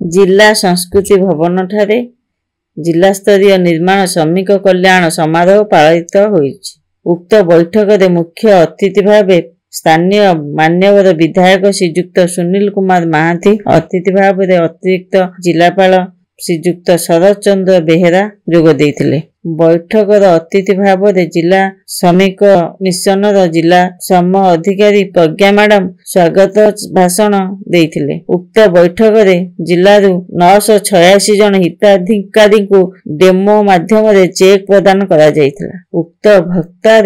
जिला संस्कृति भवन ठारे जिला स्तरीय निर्माण श्रमिक कल्याण समारोह पालित होइछि। उक्त बैठक में मुख्य अतिथि भाव स्थानीय मान्यवर विधायक श्रीजुक्त सुनील कुमार महांती, अतिथि भाव में अतिरिक्त जिलापाल श्रीजुक्त शरद चंद्र बेहेरा जोग देइथिले। बैठकर अतिथि भाव में जिला श्रमिक मिशन जिला श्रम अधिकारी प्रज्ञा मैडम स्वागत भाषण देइथिले। उक्त बैठक में जिलू 986 जन हिताधिकारी को डेमो माध्यम चेक प्रदान करा जाइथिला। उक्त भत्ता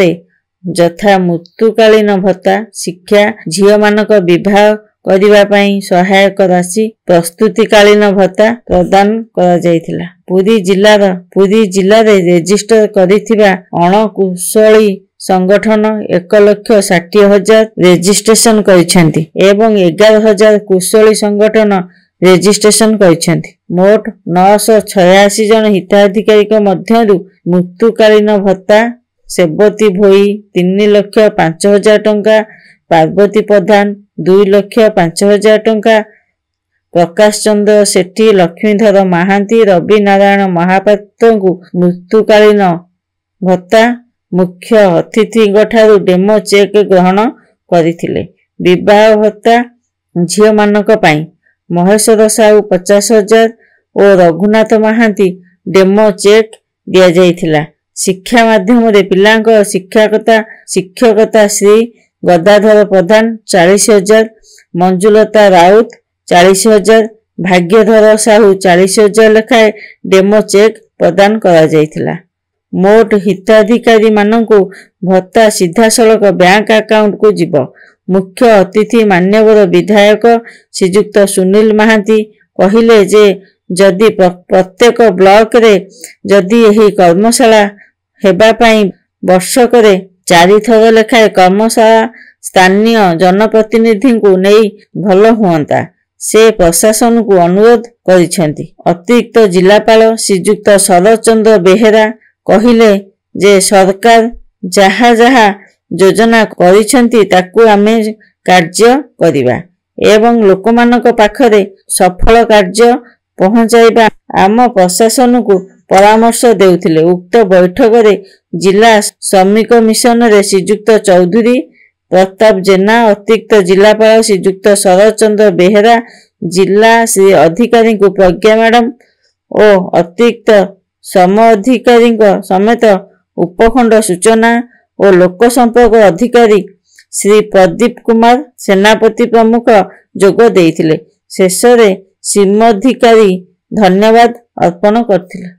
यथा मृत्युकालीन भत्ता, शिक्षा, झील मानक विवाह करने पई सहायक राशि, प्रस्तुतिकालीन भत्ता प्रदान करा जाइथिला। पुरी जिला रेजिस्टर करिथिबा अणकुशली संगठन 1,60,000 रेजिस्ट्रेशन करिसेंती एवं 11,000 कुशली संगठन रेजिस्ट्रेशन करिसेंती। मोट 986 जन हिताधिकारी मध्यरु मृत्युकालीन भत्ता सेवती भोई 3,05,000 टंका, पार्वती प्रधान 2,05,000 टंका, प्रकाश चंद्र सेठी, लक्ष्मीधर महांती, रवि नारायण महापात्र को मृत्युकालीन भत्ता मुख्य अतिथि डेमो चेक ग्रहण करथिले। विवाह भत्ता झील मानक पई महेश्वर साहू 50,000 और रघुनाथ महांती डेमो चेक दिया जाइथिला। शिक्षा माध्यम पिलांक शिक्षकता श्री गदाधर प्रधान 40,000, मंजुलता राउत 40,000, भाग्यधर साहू 40,000 लेखाए डेमो चेक प्रदान करा जाइथिला। मोट हिताधिकारी मानकु भत्ता सीधा सड़क बैंक अकाउंट को जीव। मुख्य अतिथि मान्यवर विधायक श्रीजुक्त सुनील महांती कहिले जे जदि प्रत्येक ब्लॉक रे जदि यही कर्मशाला हेबा पई वर्षक 4 थर लेखाए कर्मशाला स्थानीय जनप्रतिनिधि को नहीं भल हुअंता से प्रशासन को अनुरोध करिसेंती। अतिरिक्त जिलापाल श्रीजुक्त शरद चंद्र बेहेरा कहिले जे सरकार जहा जहा योजना करिसेंती ताकू आमे कार्य करिबा एवं लोकमानक पाखरे सफल कार्य पहुंचाइबा आम प्रशासन को परामर्श देउथिले। उक्त बैठक में जिला श्रमिक मिशन रे श्रीजुक्त चौधरी प्रताप जेना, अतिरिक्त जिलापाल श्रीजुक्त शरद चंद्र बेहेरा, जिला श्री अधिकारी को प्रज्ञा मैडम और अतिरिक्त श्रम अधिकारी समेत उपखंड सूचना और लोक संपर्क अधिकारी श्री प्रदीप कुमार सेनापति प्रमुख जोग देइथिले। शेष रे सिमाधिकारी धन्यवाद अर्पण करथिले।